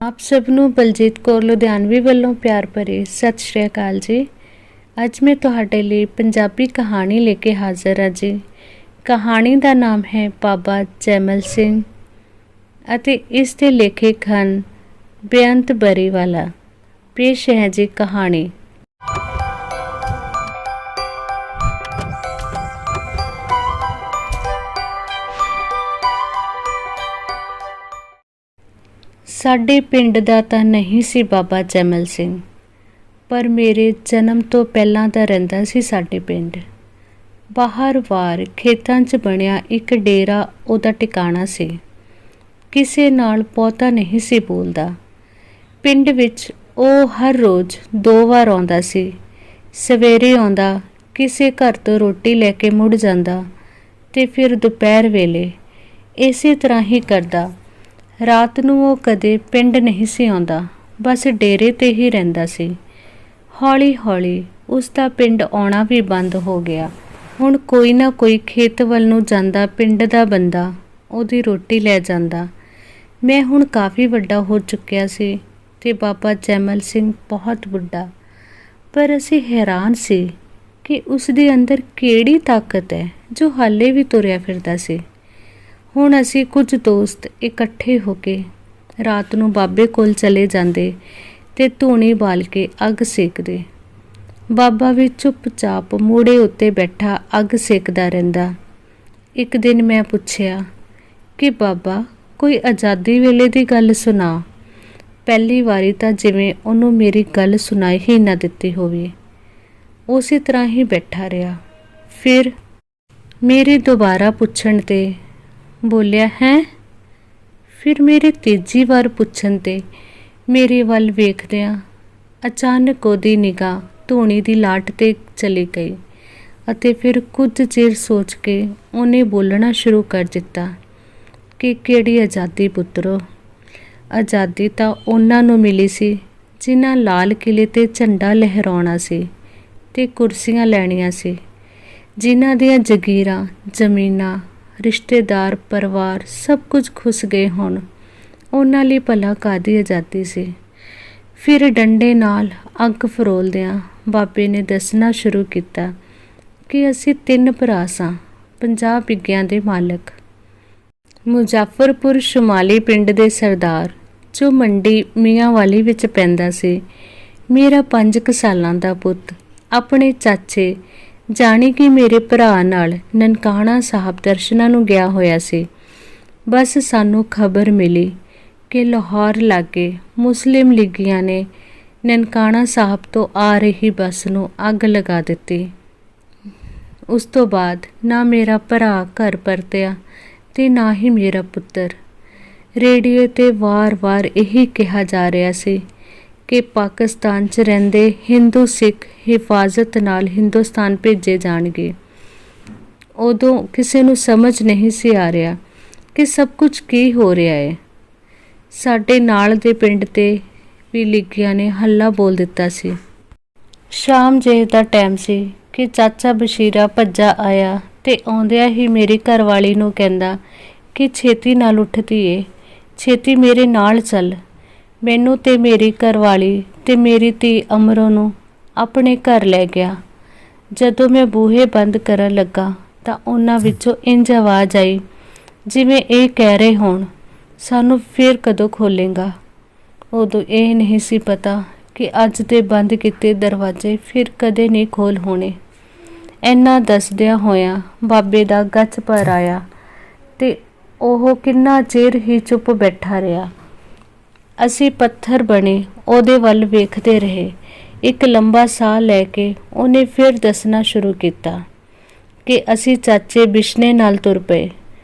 ਆਪ ਸਭ ਨੂੰ ਬਲਜੀਤ ਕੌਰ ਲੁਧਿਆਣਵੀ ਵੱਲੋਂ ਪਿਆਰ ਭਰੀ ਸਤਿ ਸ਼੍ਰੀ ਅਕਾਲ ਜੀ। ਅੱਜ ਮੈਂ ਤੁਹਾਡੇ ਲਈ ਪੰਜਾਬੀ ਕਹਾਣੀ ਲੈ ਕੇ ਹਾਜ਼ਰ ਹਾਂ ਜੀ। ਕਹਾਣੀ ਦਾ ਨਾਮ ਹੈ ਬਾਬਾ ਜੈਮਲ ਸਿੰਘ ਅਤੇ ਇਸ ਦੇ ਲੇਖਕ ਹਨ ਬੇਅੰਤ ਬਰੀਵਾਲਾ। ਪੇਸ਼ ਹੈ ਜੀ ਕਹਾਣੀ। ਸਾਡੇ ਪਿੰਡ ਦਾ ਤਾਂ ਨਹੀਂ ਸੀ ਬਾਬਾ ਜੈਮਲ ਸਿੰਘ, ਪਰ ਮੇਰੇ ਜਨਮ ਤੋਂ ਪਹਿਲਾਂ ਦਾ ਰਹਿੰਦਾ ਸੀ ਸਾਡੇ ਪਿੰਡ। ਬਾਹਰ ਵਾਰ ਖੇਤਾਂ 'ਚ ਬਣਿਆ ਇੱਕ ਡੇਰਾ ਉਹਦਾ ਟਿਕਾਣਾ ਸੀ। ਕਿਸੇ ਨਾਲ ਬਹੁਤਾ ਨਹੀਂ ਸੀ ਬੋਲਦਾ। ਪਿੰਡ ਵਿੱਚ ਉਹ ਹਰ ਰੋਜ਼ 2 ਵਾਰ ਆਉਂਦਾ ਸੀ। ਸਵੇਰੇ ਆਉਂਦਾ, ਕਿਸੇ ਘਰ ਤੋਂ ਰੋਟੀ ਲੈ ਕੇ ਮੁੜ ਜਾਂਦਾ ਤੇ ਫਿਰ ਦੁਪਹਿਰ ਵੇਲੇ ਇਸੇ ਤਰ੍ਹਾਂ ਹੀ ਕਰਦਾ। ਰਾਤ ਨੂੰ ਉਹ ਕਦੇ ਪਿੰਡ ਨਹੀਂ ਸੀ ਆਉਂਦਾ, ਬਸ ਡੇਰੇ 'ਤੇ ਹੀ ਰਹਿੰਦਾ ਸੀ। ਹੌਲੀ ਹੌਲੀ ਉਸ ਦਾ ਪਿੰਡ ਆਉਣਾ ਵੀ ਬੰਦ ਹੋ ਗਿਆ। ਹੁਣ ਕੋਈ ਨਾ ਕੋਈ ਖੇਤ ਵੱਲ ਨੂੰ ਜਾਂਦਾ ਪਿੰਡ ਦਾ ਬੰਦਾ ਉਹਦੀ ਰੋਟੀ ਲੈ ਜਾਂਦਾ। ਮੈਂ ਹੁਣ ਕਾਫੀ ਵੱਡਾ ਹੋ ਚੁੱਕਿਆ ਸੀ ਤੇ ਬਾਬਾ ਜੈਮਲ ਸਿੰਘ ਬਹੁਤ ਬੁੱਢਾ। ਪਰ ਅਸੀਂ ਹੈਰਾਨ ਸੀ ਕਿ ਉਸ ਦੇ ਅੰਦਰ ਕਿਹੜੀ ਤਾਕਤ ਹੈ ਜੋ ਹਾਲੇ ਵੀ ਤੁਰਿਆ ਫਿਰਦਾ ਸੀ। ਹੁਣ ਅਸੀਂ ਕੁਝ ਦੋਸਤ ਇਕੱਠੇ ਹੋ ਕੇ ਰਾਤ ਨੂੰ ਬਾਬੇ ਕੋਲ ਚਲੇ ਜਾਂਦੇ ਤੇ ਧੂਣੀ ਬਾਲ ਕੇ ਅੱਗ ਸੇਕਦੇ। ਬਾਬਾ ਵੀ ਚੁੱਪਚਾਪ ਮੂੜੇ ਉੱਤੇ ਬੈਠਾ ਅੱਗ ਸੇਕਦਾ ਰਹਿੰਦਾ। ਇੱਕ ਦਿਨ ਮੈਂ ਪੁੱਛਿਆ ਕਿ ਬਾਬਾ, ਕੋਈ ਆਜ਼ਾਦੀ ਵੇਲੇ ਦੀ ਗੱਲ ਸੁਣਾ। ਪਹਿਲੀ ਵਾਰੀ ਤਾਂ ਜਿਵੇਂ ਉਹਨੂੰ ਮੇਰੀ ਗੱਲ ਸੁਣਾਈ ਹੀ ਨਾ ਦਿੱਤੀ ਹੋਵੇ। ਉਸੇ ਤਰ੍ਹਾਂ ਹੀ ਬੈਠਾ ਰਿਹਾ। ਫਿਰ ਮੇਰੇ ਦੁਬਾਰਾ ਪੁੱਛਣ 'ਤੇ ਬੋਲਿਆ, ਹੈ? ਫਿਰ ਮੇਰੇ ਤੀਜੀ ਵਾਰ ਪੁੱਛਣ 'ਤੇ ਮੇਰੇ ਵੱਲ ਵੇਖਦਿਆਂ ਅਚਾਨਕ ਉਹਦੀ ਨਿਗਾਹ ਧੂਣੀ ਦੀ ਲਾਟ 'ਤੇ ਚਲੀ ਗਈ ਅਤੇ ਫਿਰ ਕੁਝ ਚਿਰ ਸੋਚ ਕੇ ਉਹਨੇ ਬੋਲਣਾ ਸ਼ੁਰੂ ਕਰ ਦਿੱਤਾ ਕਿ ਕਿਹੜੀ ਆਜ਼ਾਦੀ ਪੁੱਤਰੋ। ਆਜ਼ਾਦੀ ਤਾਂ ਉਹਨਾਂ ਨੂੰ ਮਿਲੀ ਸੀ ਜਿਨ੍ਹਾਂ ਲਾਲ ਕਿਲੇ 'ਤੇ ਝੰਡਾ ਲਹਿਰਾਉਣਾ ਸੀ ਤੇ ਕੁਰਸੀਆਂ ਲੈਣੀਆਂ ਸੀ, ਜਿਨ੍ਹਾਂ ਦੀਆਂ ਜ਼ਗੀਰਾਂ, ਜ਼ਮੀਨਾਂ, ਰਿਸ਼ਤੇਦਾਰ, ਪਰਿਵਾਰ ਸਭ ਕੁਝ ਖੁੱਸ ਗਏ ਹੋਣ। ਉਹਨਾਂ ਲਈ ਭਲਾ ਕਾਹਦੀ ਆਜ਼ਾਦੀ ਸੀ। ਫਿਰ ਡੰਡੇ ਨਾਲ ਅੱਗ ਫਰੋਲਦਿਆਂ ਬਾਬੇ ਨੇ ਦੱਸਣਾ ਸ਼ੁਰੂ ਕੀਤਾ ਕਿ ਅਸੀਂ 3 ਭਰਾ ਸਾਂ, 50 ਬਿੱਗਿਆਂ ਦੇ ਮਾਲਕ। ਮੁਜ਼ੱਫਰਪੁਰ ਸ਼ੁਮਾਲੀ ਪਿੰਡ ਦੇ ਸਰਦਾਰ, ਜੋ ਮੰਡੀ ਮੀਆਂਵਾਲੀ ਵਿੱਚ ਪੈਂਦਾ ਸੀ, ਮੇਰਾ 5 ਸਾਲਾਂ ਦਾ ਪੁੱਤ ਆਪਣੇ ਚਾਚੇ ਜਾਣੀ ਕਿ ਮੇਰੇ ਭਰਾ ਨਾਲ ਨਨਕਾਣਾ ਸਾਹਿਬ ਦਰਸ਼ਨਾਂ ਨੂੰ ਗਿਆ ਹੋਇਆ ਸੀ। ਬਸ ਸਾਨੂੰ ਖਬਰ ਮਿਲੀ ਕਿ ਲਾਹੌਰ ਲਾਗੇ ਮੁਸਲਿਮ ਲੀਗੀਆਂ ਨੇ ਨਨਕਾਣਾ ਸਾਹਿਬ ਤੋਂ ਆ ਰਹੀ ਬੱਸ ਨੂੰ ਅੱਗ ਲਗਾ ਦਿੱਤੀ। ਉਸ ਤੋਂ ਬਾਅਦ ਨਾ ਮੇਰਾ ਭਰਾ ਘਰ ਪਰਤਿਆ ਤੇ ਨਾ ਹੀ ਮੇਰਾ ਪੁੱਤਰ। ਰੇਡੀਓ 'ਤੇ ਵਾਰ-ਵਾਰ ਇਹੀ ਕਿਹਾ ਜਾ ਰਿਹਾ ਸੀ ਕਿ ਪਾਕਿਸਤਾਨ 'ਚ ਰਹਿੰਦੇ ਹਿੰਦੂ ਸਿੱਖ ਹਿਫਾਜ਼ਤ ਨਾਲ ਹਿੰਦੁਸਤਾਨ ਭੇਜੇ ਜਾਣਗੇ। ਉਦੋਂ ਕਿਸੇ ਨੂੰ ਸਮਝ ਨਹੀਂ ਸੀ ਆ ਰਿਹਾ ਕਿ ਸਭ ਕੁਝ ਕੀ ਹੋ ਰਿਹਾ ਹੈ। ਸਾਡੇ ਨਾਲ ਦੇ ਪਿੰਡ 'ਤੇ ਵੀ ਲੀਗੀਆਂ ਨੇ ਹੱਲਾ ਬੋਲ ਦਿੱਤਾ ਸੀ। ਸ਼ਾਮ ਜਿਹੇ ਦਾ ਟਾਈਮ ਸੀ ਕਿ ਚਾਚਾ ਬਸ਼ੀਰਾ ਭੱਜਾ ਆਇਆ ਤੇ ਆਉਂਦਿਆਂ ਹੀ ਮੇਰੀ ਘਰਵਾਲੀ ਨੂੰ ਕਹਿੰਦਾ ਕਿ ਛੇਤੀ ਨਾਲ ਉੱਠ ਧੀਏ, ਛੇਤੀ ਮੇਰੇ ਨਾਲ ਚੱਲ। ਮੈਨੂੰ ਤੇ ਮੇਰੀ ਘਰਵਾਲੀ ਤੇ ਮੇਰੀ ਧੀ ਅਮਰੋ ਨੂੰ ਆਪਣੇ ਘਰ ਲੈ ਗਿਆ। ਜਦੋਂ ਮੈਂ ਬੂਹੇ ਬੰਦ ਕਰਨ ਲੱਗਾ ਤਾਂ ਉਹਨਾਂ ਵਿੱਚੋਂ ਇੰਝ ਆਵਾਜ਼ ਆਈ ਜਿਵੇਂ ਇਹ ਕਹਿ ਰਹੇ ਹੋਣ, ਸਾਨੂੰ ਫਿਰ ਕਦੋਂ ਖੋਲ੍ਹੇਗਾ। ਉਦੋਂ ਇਹ ਨਹੀਂ ਸੀ ਪਤਾ ਕਿ ਅੱਜ ਦੇ ਬੰਦ ਕੀਤੇ ਦਰਵਾਜ਼ੇ ਫਿਰ ਕਦੇ ਨਹੀਂ ਖੋਲ੍ਹ ਹੋਣੇ। ਇੰਨਾ ਦੱਸਦਿਆਂ ਹੋਇਆਂ ਬਾਬੇ ਦਾ ਗੱਚ ਭਰ ਆਇਆ ਤੇ ਉਹ ਕਿੰਨਾ ਚਿਰ ਹੀ ਚੁੱਪ ਬੈਠਾ ਰਿਹਾ। ਅਸੀਂ ਪੱਥਰ ਬਣੇ ਉਹਦੇ ਵੱਲ ਵੇਖਦੇ ਰਹੇ। ਇੱਕ ਲੰਬਾ ਸਾਹ ਲੈ ਕੇ ਉਹਨੇ ਫਿਰ ਦੱਸਣਾ ਸ਼ੁਰੂ ਕੀਤਾ ਕਿ ਅਸੀਂ ਚਾਚੇ ਬਿਸ਼ਨੇ ਨਾਲ ਤੁਰ ਪਏ।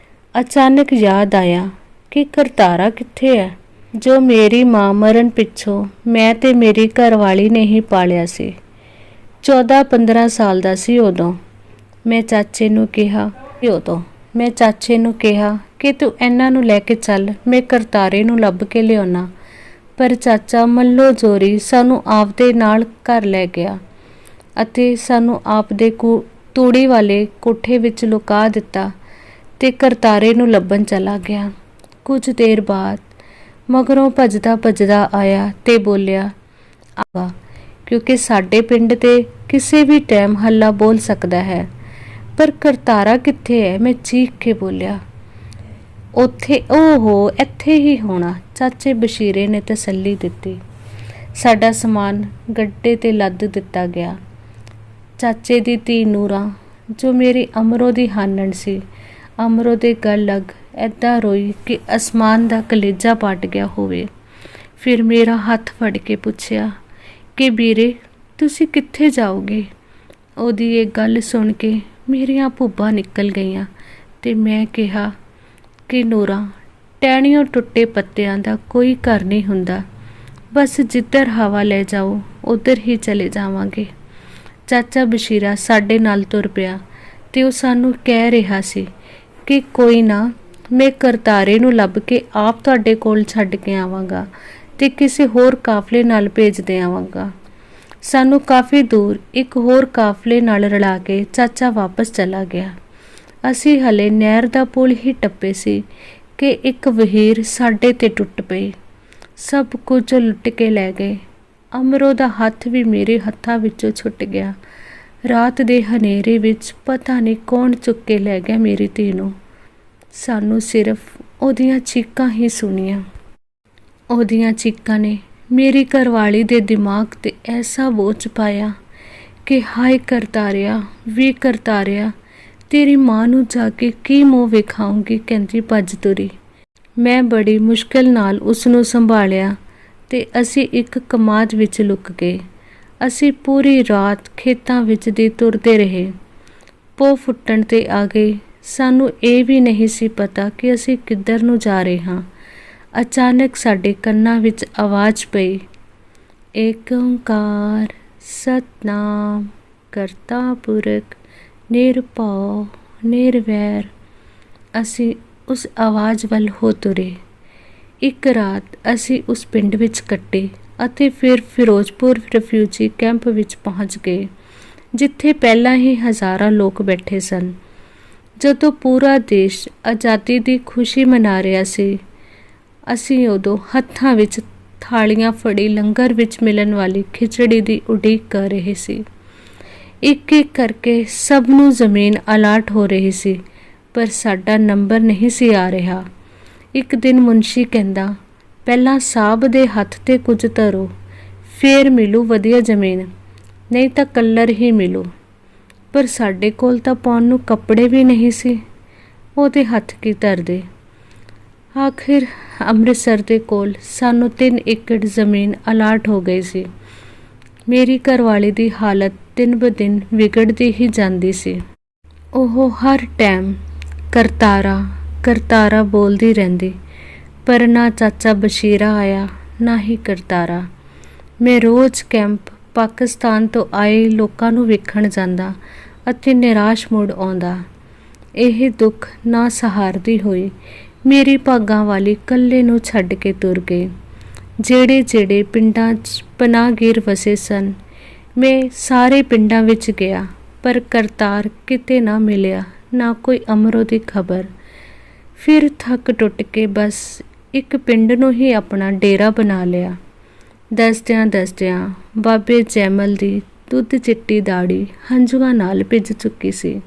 ਅਚਾਨਕ ਯਾਦ ਆਇਆ ਕਿ ਕਰਤਾਰਾ ਕਿੱਥੇ ਹੈ, ਜੋ ਮੇਰੀ ਮਾਂ ਮਰਨ ਪਿੱਛੋਂ ਮੈਂ ਤੇ ਮੇਰੀ ਘਰਵਾਲੀ ਨੇ ਹੀ ਪਾਲਿਆ ਸੀ। 14-15 ਸਾਲ ਦਾ ਸੀ ਉਦੋਂ। ਮੈਂ ਚਾਚੇ ਨੂੰ ਕਿਹਾ ਕਿ ਤੂੰ ਇਹਨਾਂ ਨੂੰ ਲੈ ਕੇ ਚੱਲ, ਮੈਂ ਕਰਤਾਰੇ ਨੂੰ ਲੱਭ ਕੇ ਲਿਆਉਣਾ। ਪਰ ਚਾਚਾ ਮੱਲੋ ਜ਼ੋਰੀ ਸਾਨੂੰ ਆਪਦੇ ਨਾਲ ਘਰ ਲੈ ਗਿਆ ਅਤੇ ਸਾਨੂੰ ਆਪਦੇ ਤੂੜੀ ਵਾਲੇ ਕੋਠੇ ਵਿੱਚ ਲੁਕਾ ਦਿੱਤਾ ਤੇ ਕਰਤਾਰੇ ਨੂੰ ਲੱਭਣ ਚਲਾ ਗਿਆ। ਕੁਝ ਦੇਰ ਬਾਅਦ ਮਗਰੋਂ ਭੱਜਦਾ ਭੱਜਦਾ ਆਇਆ ਤੇ ਬੋਲਿਆ, ਆਵਾ, ਕਿਉਂਕਿ ਸਾਡੇ ਪਿੰਡ ਤੇ ਕਿਸੇ ਵੀ ਟਾਈਮ ਹੱਲਾ ਬੋਲ ਸਕਦਾ ਹੈ। ਪਰ ਕਰਤਾਰਾ ਕਿੱਥੇ ਹੈ? ਮੈਂ ਚੀਖ ਕੇ ਬੋਲਿਆ। ਉੱਥੇ, ਓਹੋ, ਇੱਥੇ ਹੀ ਹੋਣਾ, ਚਾਚੇ ਬਸ਼ੀਰੇ ਨੇ ਤਸੱਲੀ ਦਿੱਤੀ। ਸਾਡਾ ਸਮਾਨ ਗੱਡੇ ਤੇ ਲੱਦ ਦਿੱਤਾ ਗਿਆ। ਚਾਚੇ ਦੀ ਧੀ ਨੂਰਾਂ, ਜੋ ਮੇਰੀ ਅਮਰੋ ਦੀ ਹਾਨਣ ਸੀ, ਅਮਰੋ ਦੇ ਗਲ ਲੱਗ ਐਦਾਂ ਰੋਈ ਕਿ ਅਸਮਾਨ ਦਾ ਕਲੇਜਾ ਪਾਟ ਗਿਆ ਹੋਵੇ। ਫਿਰ ਮੇਰਾ ਹੱਥ ਫੜ ਕੇ ਪੁੱਛਿਆ ਕਿ ਵੀਰੇ, ਤੁਸੀਂ ਕਿੱਥੇ ਜਾਓਗੇ? ਉਹਦੀ ਇਹ ਗੱਲ ਸੁਣ ਕੇ ਮੇਰੀਆਂ ਭੁੱਬਾਂ ਨਿਕਲ ਗਈਆਂ ਤੇ ਮੈਂ ਕਿਹਾ ਕਿ ਨੂਰਾਂ, ਟਹਿਣੀਆਂ ਟੁੱਟੇ ਪੱਤਿਆਂ ਦਾ ਕੋਈ ਘਰ ਨਹੀਂ ਹੁੰਦਾ, ਬਸ ਜਿੱਧਰ ਹਵਾ ਲੈ ਜਾਓ ਉੱਧਰ ਹੀ ਚਲੇ ਜਾਵਾਂਗੇ। ਚਾਚਾ ਬਸ਼ੀਰਾ ਸਾਡੇ ਨਾਲ ਤੁਰ ਪਿਆ ਤੇ ਉਹ ਸਾਨੂੰ ਕਹਿ ਰਿਹਾ ਸੀ ਕਿ ਕੋਈ ਨਾ, ਮੈਂ ਕਰਤਾਰੇ ਨੂੰ ਲੱਭ ਕੇ ਆਪ ਤੁਹਾਡੇ ਕੋਲ ਛੱਡ ਕੇ ਆਵਾਂਗਾ ਤੇ ਕਿਸੇ ਹੋਰ ਕਾਫਲੇ ਨਾਲ ਭੇਜ ਦੇ ਆਵਾਂਗਾ। ਸਾਨੂੰ ਕਾਫੀ ਦੂਰ ਇੱਕ ਹੋਰ ਕਾਫਲੇ ਨਾਲ ਰਲਾ ਕੇ ਚਾਚਾ ਵਾਪਸ ਚਲਾ ਗਿਆ। ਅਸੀਂ ਹਲੇ ਨਹਿਰ ਦਾ ਪੁਲ ਹੀ ਟੱਪੇ ਸੀ ਕਿ ਇੱਕ ਵਹੀਰ ਸਾਡੇ ਤੇ ਟੁੱਟ ਪਈ। ਸਭ ਕੁਝ ਲੁੱਟ ਕੇ ਲੈ ਗਏ। ਅਮਰੋ ਦਾ ਹੱਥ ਵੀ ਮੇਰੇ ਹੱਥਾਂ ਵਿੱਚੋਂ ਛੁੱਟ ਗਿਆ। ਰਾਤ ਦੇ ਹਨੇਰੇ ਵਿੱਚ ਪਤਾ ਨਹੀਂ ਕੌਣ ਚੁੱਕ ਕੇ ਲੈ ਗਿਆ ਮੇਰੀ ਧੀ ਨੂੰ। ਸਾਨੂੰ ਸਿਰਫ ਉਹਦੀਆਂ ਚੀਕਾਂ ਹੀ ਸੁਣੀਆਂ। ਉਹਦੀਆਂ ਚੀਕਾਂ ਨੇ ਮੇਰੀ ਘਰਵਾਲੀ ਦੇ ਦਿਮਾਗ 'ਤੇ ਐਸਾ ਬੋਝ ਪਾਇਆ ਕਿ ਹਾਏ ਕਰਤਾਰਿਆ, ਵੀ ਕਰਤਾਰਿਆ, ਤੇਰੀ ਮਾਂ ਨੂੰ ਜਾ ਕੇ ਕੀ ਮੂੰਹ ਵਿਖਾਊਂਗੀ, ਕਹਿੰਦੀ ਭੱਜ ਤੁਰੀ। ਮੈਂ ਬੜੀ ਮੁਸ਼ਕਿਲ ਨਾਲ ਉਸ ਨੂੰ ਸੰਭਾਲਿਆ ਤੇ ਅਸੀਂ ਇੱਕ ਕਮਾਦ ਵਿੱਚ ਲੁਕ ਗਏ। ਅਸੀਂ ਪੂਰੀ ਰਾਤ ਖੇਤਾਂ ਵਿੱਚ ਦੀ ਤੁਰਦੇ ਰਹੇ। ਪੋਹ ਫੁੱਟਣ 'ਤੇ ਆ ਗਈ। ਸਾਨੂੰ ਇਹ ਵੀ ਨਹੀਂ ਸੀ ਪਤਾ ਕਿ ਅਸੀਂ ਕਿੱਧਰ ਨੂੰ ਜਾ ਰਹੇ ਹਾਂ। ਅਚਾਨਕ ਸਾਡੇ ਕੰਨਾਂ ਵਿੱਚ ਆਵਾਜ਼ ਪਈ, ਏਕ ਓਂਕਾਰ ਸਤਿਨਾਮ ਕਰਤਾ ਪੁਰਖ ਨਿਰਭਉ ਨਿਰਵੈਰ। ਅਸੀਂ ਉਸ ਆਵਾਜ਼ ਵੱਲ ਹੋ ਤੁਰੇ। ਇੱਕ ਰਾਤ ਅਸੀਂ ਉਸ ਪਿੰਡ ਵਿੱਚ ਕੱਟੀ ਅਤੇ ਫਿਰ ਫਿਰੋਜ਼ਪੁਰ ਰਿਫਿਊਜੀ ਕੈਂਪ ਵਿੱਚ ਪਹੁੰਚ ਗਏ, ਜਿੱਥੇ ਪਹਿਲਾਂ ਹੀ ਹਜ਼ਾਰਾਂ ਲੋਕ ਬੈਠੇ ਸਨ। ਜਦੋਂ ਪੂਰਾ ਦੇਸ਼ ਆਜ਼ਾਦੀ ਦੀ ਖੁਸ਼ੀ ਮਨਾ ਰਿਹਾ ਸੀ, ਅਸੀਂ ਉਦੋਂ ਹੱਥਾਂ ਵਿੱਚ ਥਾਲੀਆਂ ਫੜੀ ਲੰਗਰ ਵਿੱਚ ਮਿਲਣ ਵਾਲੀ ਖਿਚੜੀ ਦੀ ਉਡੀਕ ਕਰ ਰਹੇ ਸੀ। ਇੱਕ ਇੱਕ ਕਰਕੇ ਸਭ ਨੂੰ ਜ਼ਮੀਨ ਅਲਾਟ ਹੋ ਰਹੀ ਸੀ, ਪਰ ਸਾਡਾ ਨੰਬਰ ਨਹੀਂ ਸੀ ਆ ਰਿਹਾ। ਇੱਕ ਦਿਨ ਮੁਨਸ਼ੀ ਕਹਿੰਦਾ, ਪਹਿਲਾਂ ਸਾਹਿਬ ਦੇ ਹੱਥ 'ਤੇ ਕੁਝ ਧਰੋ, ਫੇਰ ਮਿਲੂ ਵਧੀਆ ਜ਼ਮੀਨ, ਨਹੀਂ ਤਾਂ ਕੱਲਰ ਹੀ ਮਿਲੂ। ਪਰ ਸਾਡੇ ਕੋਲ ਤਾਂ ਪਾਉਣ ਨੂੰ ਕੱਪੜੇ ਵੀ ਨਹੀਂ ਸੀ। ਉਹਦੇ ਹੱਥ ਕੀ ਧਰਦੇ। ਆਖਿਰ ਅੰਮ੍ਰਿਤਸਰ ਦੇ ਕੋਲ ਸਾਨੂੰ 3 ਏਕੜ ਜ਼ਮੀਨ ਅਲਾਟ ਹੋ ਗਈ ਸੀ। ਮੇਰੀ ਘਰਵਾਲੀ ਦੀ ਹਾਲਤ ਦਿਨ ਬ ਦਿਨ ਵਿਗੜਦੀ ਹੀ ਜਾਂਦੀ ਸੀ। ਉਹ ਹਰ ਟਾਈਮ ਕਰਤਾਰਾ ਕਰਤਾਰਾ ਬੋਲਦੀ ਰਹਿੰਦੀ, ਪਰ ਨਾ ਚਾਚਾ ਬਸ਼ੀਰਾ ਆਇਆ, ਨਾ ਹੀ ਕਰਤਾਰਾ। ਮੈਂ ਰੋਜ਼ ਕੈਂਪ ਪਾਕਿਸਤਾਨ ਤੋਂ ਆਏ ਲੋਕਾਂ ਨੂੰ ਵੇਖਣ ਜਾਂਦਾ ਅਤੇ ਨਿਰਾਸ਼ ਮੁੜ ਆਉਂਦਾ। ਇਹ ਦੁੱਖ ਨਾ ਸਹਾਰਦੀ ਹੋਈ ਮੇਰੀ ਭਾਗਾਂ ਵਾਲੀ ਇਕੱਲੇ ਨੂੰ ਛੱਡ ਕੇ ਤੁਰ ਗਏ। ਜਿਹੜੇ ਪਿੰਡਾਂ 'ਚ ਪਨਾਹਗੀਰ ਵਸੇ ਸਨ, ਮੈਂ ਸਾਰੇ ਪਿੰਡਾਂ ਵਿੱਚ ਗਿਆ, ਪਰ ਕਰਤਾਰ ਕਿਤੇ ਨਾ ਮਿਲਿਆ, ਨਾ ਕੋਈ ਅਮਰੋ ਦੀ ਖਬਰ। ਫਿਰ ਥੱਕ ਟੁੱਟ ਕੇ ਬਸ ਇੱਕ ਪਿੰਡ ਨੂੰ ਹੀ ਆਪਣਾ ਡੇਰਾ ਬਣਾ ਲਿਆ। ਦੱਸਦਿਆਂ ਬਾਬੇ ਜੈਮਲ ਦੀ ਦੁੱਧ ਚਿੱਟੀ ਦਾੜੀ ਹੰਝੂਆਂ ਨਾਲ ਭਿੱਜ ਚੁੱਕੀ ਸੀ।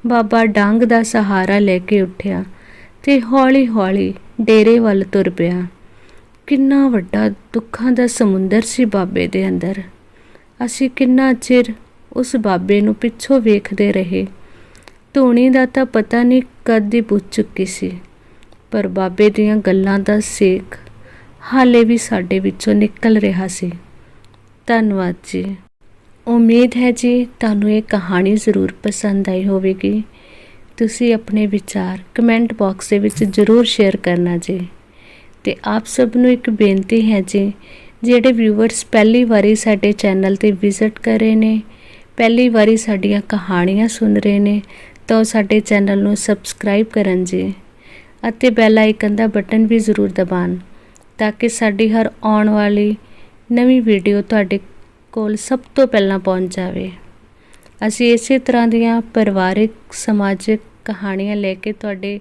ਬਾਬਾ ਡੰਗ ਦਾ ਸਹਾਰਾ ਲੈ ਕੇ ਉੱਠਿਆ ਤੇ ਹੌਲੀ ਹੌਲੀ ਡੇਰੇ ਵੱਲ ਤੁਰ ਪਿਆ। ਕਿੰਨਾ ਵੱਡਾ ਦੁੱਖਾਂ ਦਾ ਸਮੁੰਦਰ ਸੀ ਬਾਬੇ ਦੇ ਅੰਦਰ। ਅਸੀਂ ਕਿੰਨਾ ਚਿਰ ਉਸ ਬਾਬੇ ਨੂੰ ਪਿੱਛੋਂ ਵੇਖਦੇ ਰਹੇ। ਧੂਣੀ ਦਾ ਤਾਂ ਪਤਾ ਨਹੀਂ ਕਦ ਦੀ ਬੁੱਝ ਚੁੱਕੀ ਸੀ, ਪਰ ਬਾਬੇ ਦੀਆਂ ਗੱਲਾਂ ਦਾ ਸੇਕ ਹਾਲੇ ਵੀ ਸਾਡੇ ਵਿੱਚੋਂ ਨਿਕਲ ਰਿਹਾ ਸੀ। ਧੰਨਵਾਦ ਜੀ। ਉਮੀਦ ਹੈ ਜੀ ਤੁਹਾਨੂੰ ਇਹ ਕਹਾਣੀ ਜ਼ਰੂਰ ਪਸੰਦ ਆਈ ਹੋਵੇਗੀ। ਤੁਸੀਂ ਆਪਣੇ ਵਿਚਾਰ ਕਮੈਂਟ ਬਾਕਸ ਦੇ ਵਿੱਚ ਜ਼ਰੂਰ ਸ਼ੇਅਰ ਕਰਨਾ ਜੀ। ਅਤੇ ਆਪ ਸਭ ਨੂੰ ਇੱਕ ਬੇਨਤੀ ਹੈ ਜੀ, ਜਿਹੜੇ ਵਿਊਵਰਸ ਪਹਿਲੀ ਵਾਰੀ ਸਾਡੇ ਚੈਨਲ 'ਤੇ ਵਿਜ਼ਿਟ ਕਰ ਰਹੇ ਨੇ, ਪਹਿਲੀ ਵਾਰੀ ਸਾਡੀਆਂ ਕਹਾਣੀਆਂ ਸੁਣ ਰਹੇ ਨੇ, ਤਾਂ ਉਹ ਸਾਡੇ ਚੈਨਲ ਨੂੰ ਸਬਸਕ੍ਰਾਈਬ ਕਰਨ ਜੀ, ਅਤੇ ਬੈਲ ਆਈਕਨ ਦਾ ਬਟਨ ਵੀ ਜ਼ਰੂਰ ਦਬਾਉਣ, ਤਾਂ ਕਿ ਸਾਡੀ ਹਰ ਆਉਣ ਵਾਲੀ ਨਵੀਂ ਵੀਡੀਓ ਤੁਹਾਡੇ ਕੋਲ ਸਭ ਤੋਂ ਪਹਿਲਾਂ ਪਹੁੰਚ ਜਾਵੇ। ਅਸੀਂ ਇਸੇ ਤਰ੍ਹਾਂ ਦੀਆਂ ਪਰਿਵਾਰਿਕ ਸਮਾਜਿਕ ਕਹਾਣੀਆਂ ਲੈ ਕੇ ਤੁਹਾਡੇ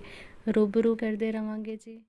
ਰੂਬਰੂ ਕਰਦੇ ਰਹਾਂਗੇ ਜੀ।